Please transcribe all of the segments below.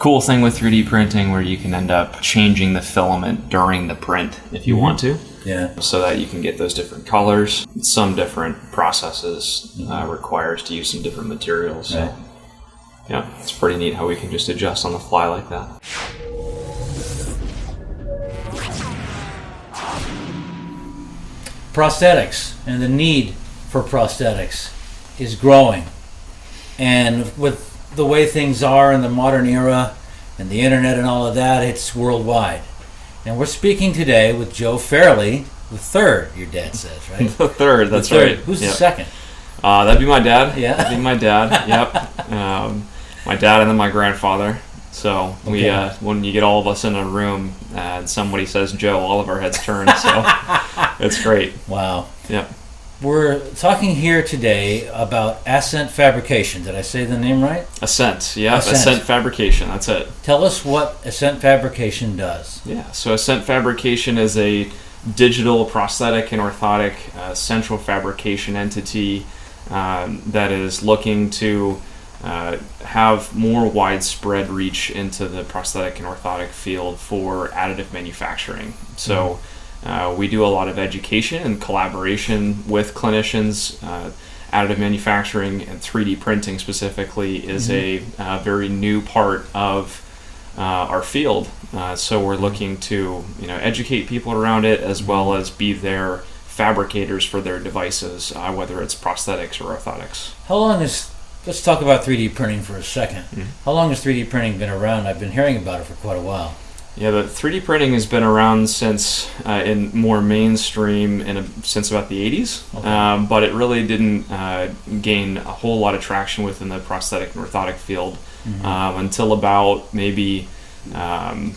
cool thing with 3D printing where you can end up changing the filament during the print if you want to. Yeah. So that you can get those different colors. Some different processes requires to use some different materials. So, right. Yeah, it's pretty neat how we can just adjust on the fly like that. Prosthetics and the need for prosthetics is growing. And with the way things are in the modern era and the internet and all of that, it's worldwide. And we're speaking today with Joe Fairley, the third, your dad says, right? The third, that's the third. right. Who's the second? That'd be my dad. Yeah. That'd be my dad, yep. My dad and then my grandfather. So we, when you get all of us in a room and somebody says Joe, all of our heads turn, so it's great. Wow. Yep. We're talking here today about Ascent Fabrication. Did I say the name right? Ascent, yeah. Ascent. Ascent Fabrication, that's it. Tell us what Ascent Fabrication does. Yeah, so Ascent Fabrication is a digital prosthetic and orthotic central fabrication entity that is looking to have more widespread reach into the prosthetic and orthotic field for additive manufacturing. So we do a lot of education and collaboration with clinicians. Additive manufacturing and 3D printing specifically is a very new part of our field. So we're looking to educate people around it as well as be their fabricators for their devices, whether it's prosthetics or orthotics. Let's talk about 3D printing for a second. How long has 3D printing been around? I've been hearing about it for quite a while. Yeah, the 3D printing has been around since in more mainstream since about the 80s, Okay. but it really didn't gain a whole lot of traction within the prosthetic and orthotic field until about maybe 10,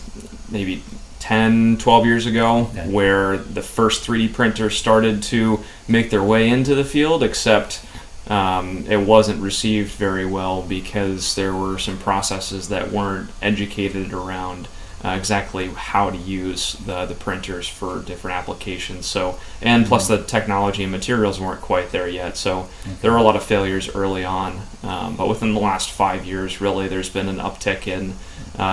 12 years ago, where the first 3D printers started to make their way into the field, except it wasn't received very well because there were some processes that weren't educated around exactly how to use the printers for different applications. So, and plus the technology and materials weren't quite there yet. So there were a lot of failures early on. But within the last 5 years, really, there's been an uptick in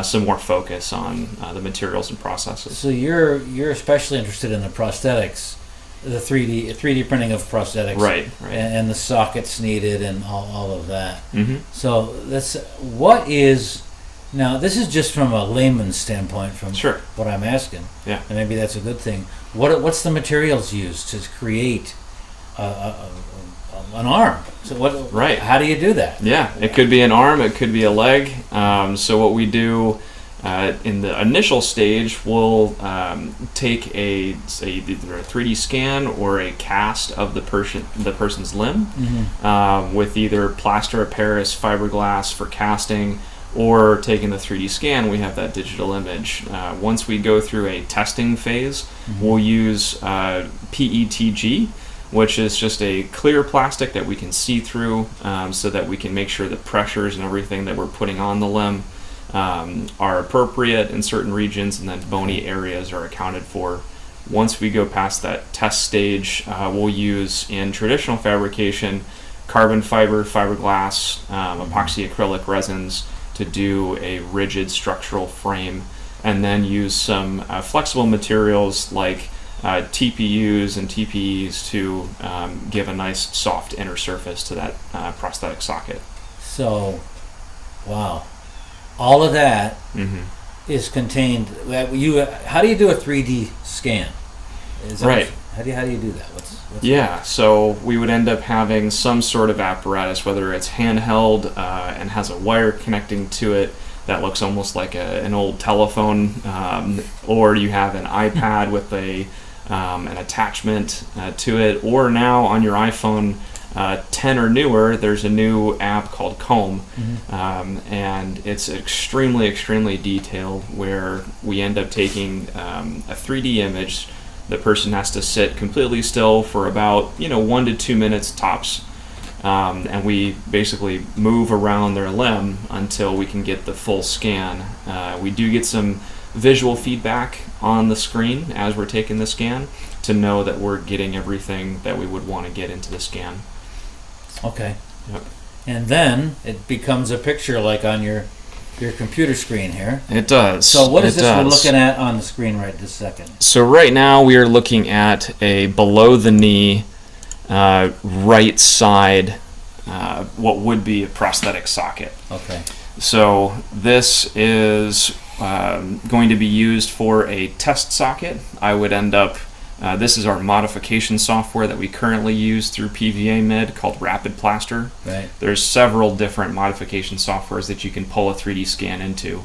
some more focus on the materials and processes. So you're especially interested in the prosthetics, the 3D printing of prosthetics, right. And the sockets needed and all of that. So now this is just from a layman's standpoint, from what I'm asking. Yeah. And maybe that's a good thing. What's the materials used to create an arm? So how do you do that? Yeah, it could be an arm, it could be a leg. So what we do in the initial stage, we'll take either a 3D scan or a cast of the person's limb with either plaster of Paris, fiberglass for casting, or taking the 3D scan, we have that digital image. Once we go through a testing phase, we'll use PETG, which is just a clear plastic that we can see through, so that we can make sure the pressures and everything that we're putting on the limb are appropriate in certain regions, and then bony areas are accounted for. Once we go past that test stage, we'll use, in traditional fabrication, carbon fiber, fiberglass, epoxy acrylic resins to do a rigid structural frame, and then use some flexible materials like TPUs and TPEs to give a nice soft inner surface to that prosthetic socket. So, wow. All of that is contained. How do you do a 3D scan? How do you do that? So we would end up having some sort of apparatus, whether it's handheld and has a wire connecting to it that looks almost like an old telephone, or you have an iPad with an attachment to it, or now on your iPhone 10 or newer, there's a new app called Comb, and it's extremely detailed, where we end up taking a 3D image. The person has to sit completely still for about 1 to 2 minutes tops, and we basically move around their limb until we can get the full scan. We do get some visual feedback on the screen as we're taking the scan to know that we're getting everything that we would want to get into the scan. Okay. Yep. And then it becomes a picture like on your your computer screen here. It does. So what is It this we're does. looking at on the screen right this second? So right now we are looking at a below-the-knee right side, what would be a prosthetic socket. Okay. So this is going to be used for a test socket. I would end up, this is our modification software that we currently use through PVA Mid called Rapid Plaster. Right. There's several different modification softwares that you can pull a 3D scan into.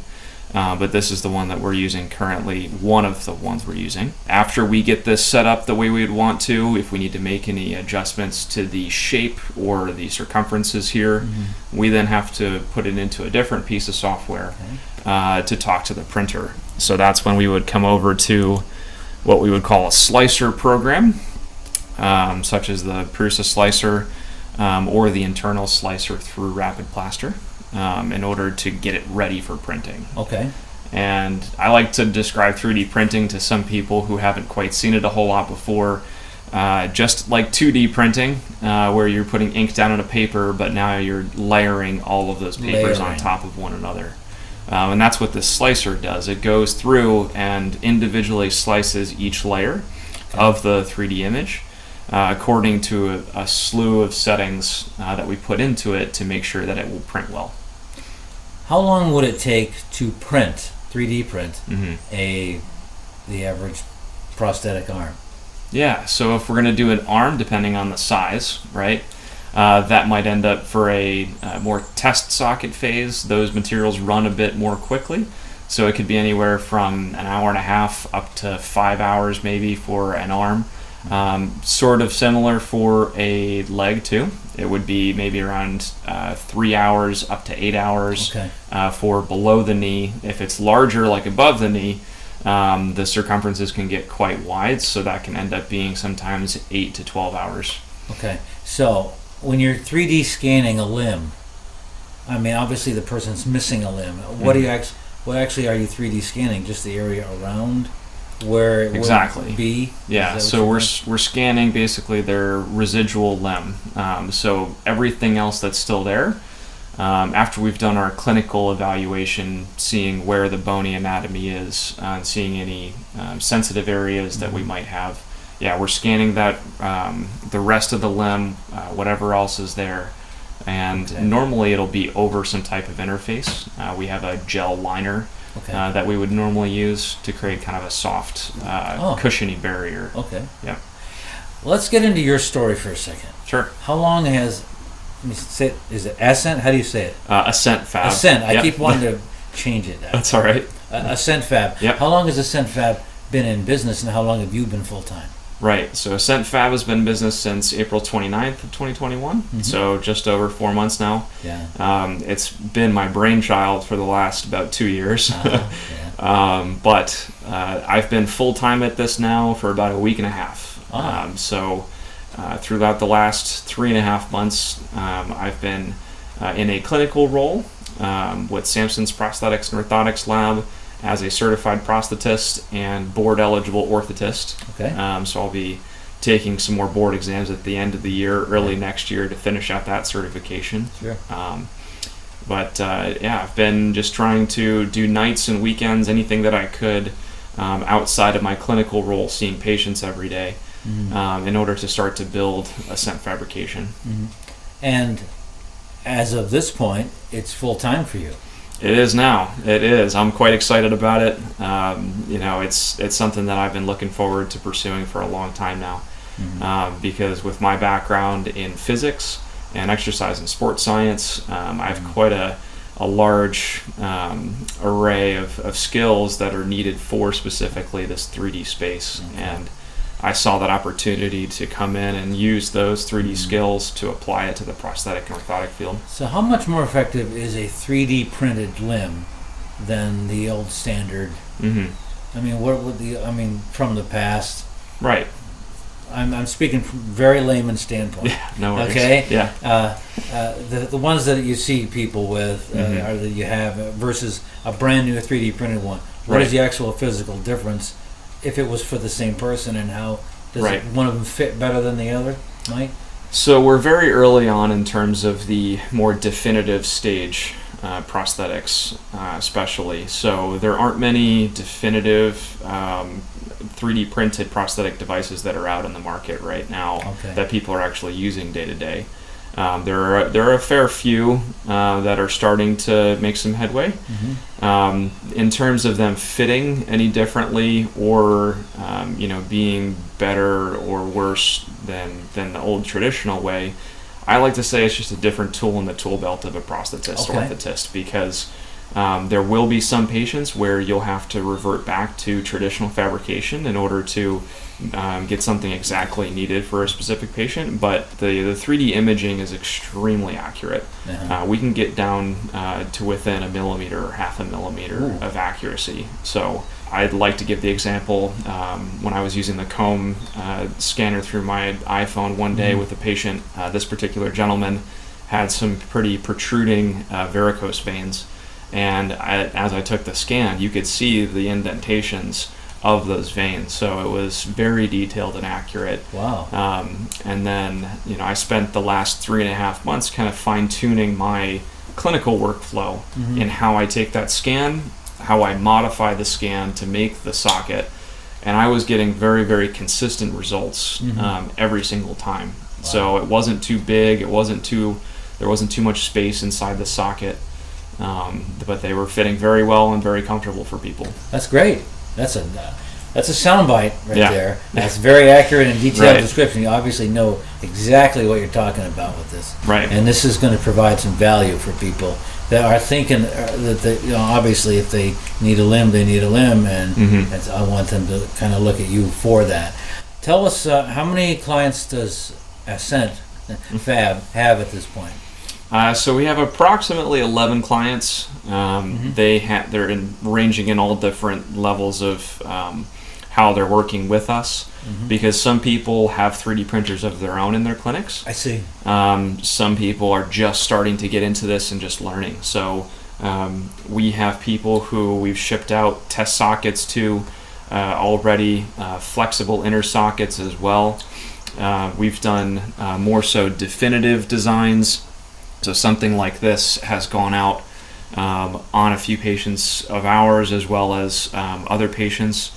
But this is the one that we're using currently, one of the ones we're using. After we get this set up the way we would want to, if we need to make any adjustments to the shape or the circumferences here, we then have to put it into a different piece of software to talk to the printer. So that's when we would come over to what we would call a slicer program, such as the Prusa slicer or the internal slicer through Rapid Plaster. In order to get it ready for printing. Okay. And I like to describe 3D printing to some people who haven't quite seen it a whole lot before, just like 2D printing, where you're putting ink down on a paper, but now you're layering all of those papers on top of one another. And that's what this slicer does. It goes through and individually slices each layer of the 3D image, according to a slew of settings that we put into it to make sure that it will print well. How long would it take to print, 3D print, the average prosthetic arm? Yeah, so if we're going to do an arm, depending on the size, right, that might end up for a more test socket phase. Those materials run a bit more quickly. So it could be anywhere from an hour and a half up to 5 hours maybe for an arm. Sort of similar for a leg too. It would be maybe around 3 hours up to 8 hours for below the knee. If it's larger, like above the knee, the circumferences can get quite wide, so that can end up being sometimes 8 to 12 hours. Okay, so when you're 3D scanning a limb, I mean, obviously the person's missing a limb. What what actually are you 3D scanning? Just the area around where it would be? Yeah, so we're scanning basically their residual limb. So everything else that's still there, after we've done our clinical evaluation, seeing where the bony anatomy is, seeing any sensitive areas that we might have, we're scanning that, the rest of the limb, whatever else is there. And normally it'll be over some type of interface. We have a gel liner that we would normally use to create kind of a soft, cushiony barrier. Okay. Yeah. Let's get into your story for a second. Sure. How long has, let me say, is it Ascent? How do you say it? AscentFab. Ascent. I keep wanting to change it. That's all right. AscentFab. Yep. How long has AscentFab been in business, and how long have you been full-time? Right. So AscentFab has been in business since April 29th of 2021. So just over 4 months now. Yeah. It's been my brainchild for the last about 2 years. But I've been full-time at this now for about a week and a half. So throughout the last 3.5 months, I've been in a clinical role with Samson's Prosthetics and Orthotics Lab as a certified prosthetist and board-eligible orthotist. So I'll be taking some more board exams at the end of the year, early next year, to finish out that certification. Sure. I've been just trying to do nights and weekends, anything that I could outside of my clinical role, seeing patients every day, in order to start to build Ascent Fabrication. And as of this point, it's full-time for you. It is now. It is. I'm quite excited about it. It's something that I've been looking forward to pursuing for a long time now, because with my background in physics and exercise and sports science, I have quite a large array of skills that are needed for specifically this 3D space. And I saw that opportunity to come in and use those 3D skills to apply it to the prosthetic and orthotic field. So how much more effective is a 3D printed limb than the old standard? I mean, from the past? Right. I'm speaking from very layman standpoint. Yeah, no worries. Okay? Yeah. The ones that you see people with, or that you have, versus a brand new 3D printed one. What is the actual physical difference if it was for the same person, and how does one of them fit better than the other, Mike? So we're very early on in terms of the more definitive stage prosthetics, especially. So there aren't many definitive 3D printed prosthetic devices that are out in the market right now that people are actually using day to day. There are a fair few that are starting to make some headway. In terms of them fitting any differently, or being better or worse than the old traditional way, I like to say it's just a different tool in the tool belt of a prosthetist or orthotist, because there will be some patients where you'll have to revert back to traditional fabrication in order to get something exactly needed for a specific patient, but the 3D imaging is extremely accurate. We can get down to within a millimeter or half a millimeter of accuracy. So I'd like to give the example, when I was using the comb scanner through my iPhone one day with a patient, this particular gentleman had some pretty protruding varicose veins, and as I took the scan, you could see the indentations of those veins, so it was very detailed and accurate. Wow. And then I spent the last 3.5 months kind of fine-tuning my clinical workflow in how I take that scan, how I modify the scan to make the socket, and I was getting very, very consistent results every single time. Wow. So it wasn't too big, there wasn't too much space inside the socket, but they were fitting very well and very comfortable for people. That's great. That's a soundbite right there. That's very accurate and detailed description. You obviously know exactly what you're talking about with this. Right. And this is going to provide some value for people that are thinking that they, obviously if they need a limb, they need a limb, and I want them to kind of look at you for that. Tell us, how many clients does AscentFab have at this point? So we have approximately 11 clients. They're ranging in all different levels of how they're working with us, because some people have 3D printers of their own in their clinics. I see. Some people are just starting to get into this and just learning. So we have people who we've shipped out test sockets to already, flexible inner sockets as well. We've done more so definitive designs. So something like this has gone out on a few patients of ours, as well as other patients.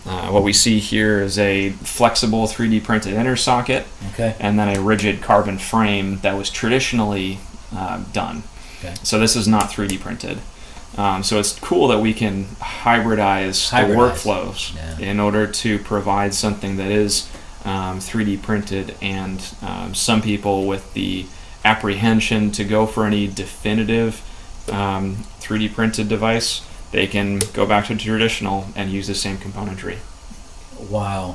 What we see here is a flexible 3D printed inner socket, and then a rigid carbon frame that was traditionally done. So this is not 3D printed. So it's cool that we can hybridize the workflows in order to provide something that is 3D printed, and some people with the apprehension to go for any definitive 3D printed device, they can go back to traditional and use the same componentry. Wow,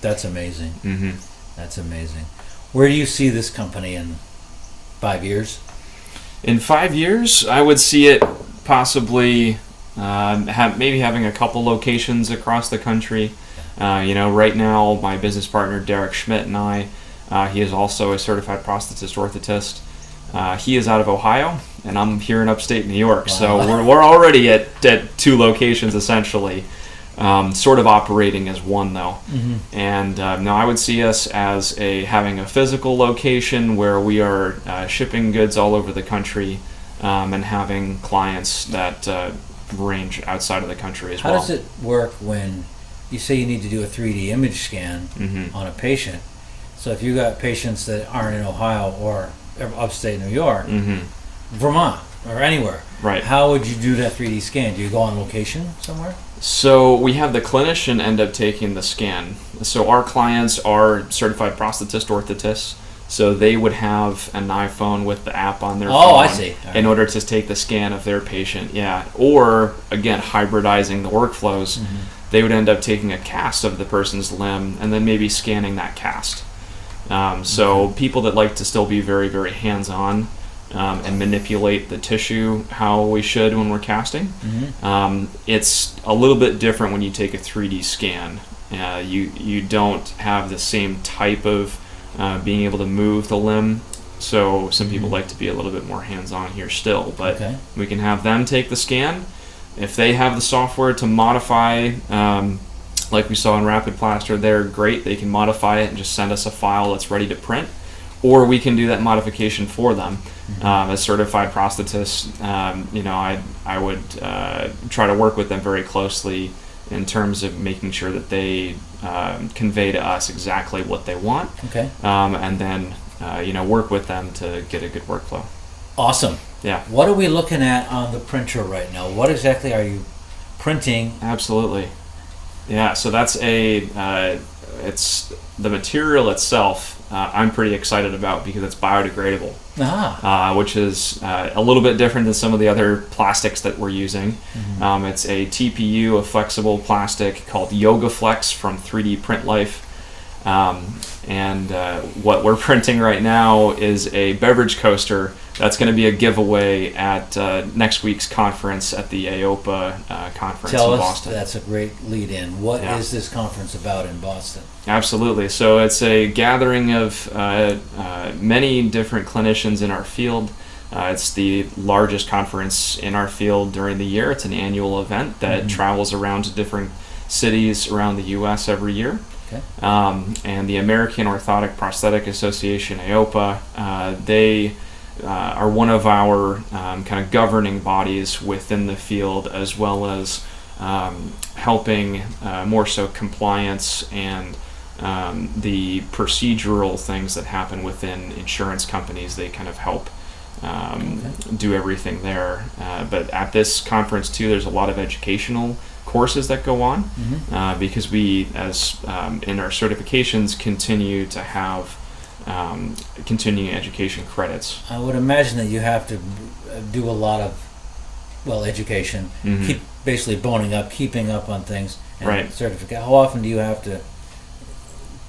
that's amazing. That's amazing. Where do you see this company in 5 years? In 5 years, I would see it possibly maybe having a couple locations across the country. Right now, my business partner Derek Schmidt and I, he is also a certified prosthetist orthotist. He is out of Ohio, and I'm here in upstate New York. Wow. So we're already at 2 locations essentially, sort of operating as one though. And now I would see us as having a physical location where we are shipping goods all over the country, and having clients that range outside of the country as well. How does it work when you say you need to do a 3D image scan on a patient? So if you got patients that aren't in Ohio or upstate New York, Vermont, or anywhere, how would you do that 3D scan? Do you go on location somewhere? So we have the clinician end up taking the scan. So our clients are certified prosthetist orthotists, so they would have an iPhone with the app on their phone. I see. In order to take the scan of their patient, or again hybridizing the workflows, they would end up taking a cast of the person's limb and then maybe scanning that cast. So people that like to still be very, very hands-on and manipulate the tissue how we should when we're casting, it's a little bit different when you take a 3D scan. You don't have the same type of being able to move the limb, so some people like to be a little bit more hands-on here still, but we can have them take the scan. If they have the software to modify, like we saw in Rapid Plaster, they're great. They can modify it and just send us a file that's ready to print. or we can do that modification for them. As certified prosthetists, I would try to work with them very closely in terms of making sure that they convey to us exactly what they want, and then work with them to get a good workflow. Awesome. Yeah. What are we looking at on the printer right now? What exactly are you printing? Absolutely. Yeah. So that's it's the material itself. I'm pretty excited about because it's biodegradable, which is a little bit different than some of the other plastics that we're using. It's a TPU, a flexible plastic called YogaFlex from 3D Print Life. And what we're printing right now is a beverage coaster that's going to be a giveaway at next week's conference at the AOPA conference in Boston. That's a great lead-in. What is this conference about in Boston? Absolutely. So it's a gathering of many different clinicians in our field. It's the largest conference in our field during the year. It's an annual event that travels around to different cities around the U.S. every year. And the American Orthotic Prosthetic Association, AOPA, they are one of our kind of governing bodies within the field, as well as helping more so compliance and the procedural things that happen within insurance companies. They kind of help do everything there. But at this conference too, there's a lot of educational courses that go on because we, as in our certifications, continue to have continuing education credits. I would imagine that you have to do a lot of education, keep basically keeping up on things, and certificate. How often do you have to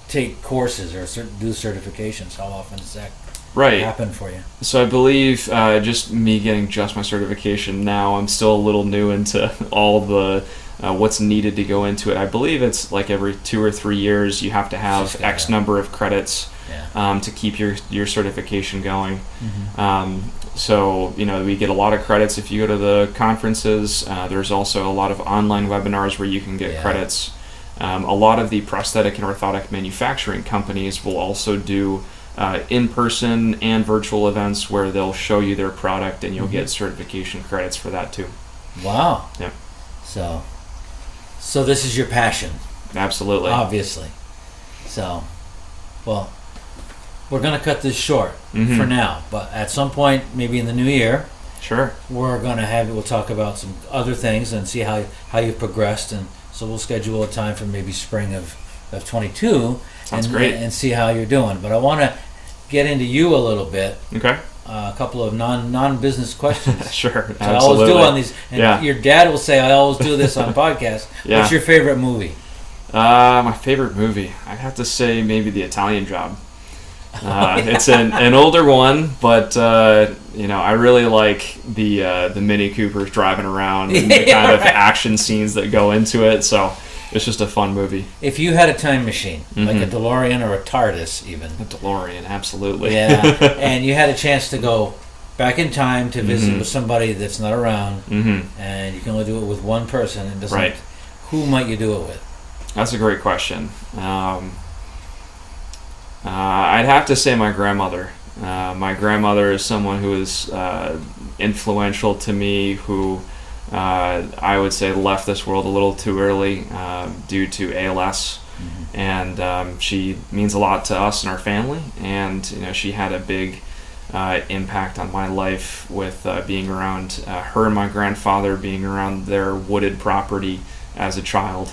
take courses or do certifications? How often does that happen for you? So I believe just me getting just my certification now, I'm still a little new into all the what's needed to go into it. I believe it's like every 2 or 3 years you have to have X number of credits to keep your certification going. So we get a lot of credits if you go to the conferences. There's also a lot of online webinars where you can get credits. A lot of the prosthetic and orthotic manufacturing companies will also do in-person and virtual events where they'll show you their product, and you'll get certification credits for that too. Wow. Yeah. So this is your passion. Absolutely. Obviously. So, well, we're going to cut this short for now, but at some point, maybe in the new year, we're going to we'll talk about some other things and see how you've progressed, and so we'll schedule a time for maybe spring of 22. Sounds great. And see how you're doing. But I want to get into you a little bit. Okay. A couple of non-business questions. Sure, absolutely. I always do on these. And your dad will say I always do this on podcasts. What's your favorite movie? My favorite movie, I'd have to say maybe The Italian Job. It's an older one, but I really like the Mini Coopers driving around and the kind of action scenes that go into it. So it's just a fun movie. If you had a time machine, like a DeLorean or a TARDIS even. A DeLorean, absolutely. Yeah, and you had a chance to go back in time to visit with somebody that's not around, and you can only do it with one person, and who might you do it with? That's a great question. I'd have to say my grandmother. My grandmother is someone who is influential to me, who I would say left this world a little too early due to ALS, and she means a lot to us and our family. And she had a big impact on my life with being around her and my grandfather, being around their wooded property as a child,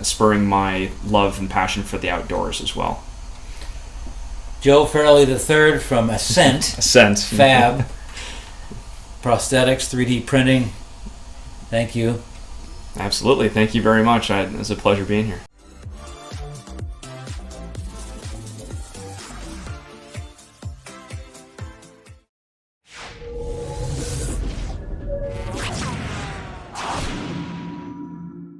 spurring my love and passion for the outdoors as well. Joe Fairley III from AscentFab, prosthetics, 3D printing. Thank you. Absolutely. Thank you very much. It was a pleasure being here.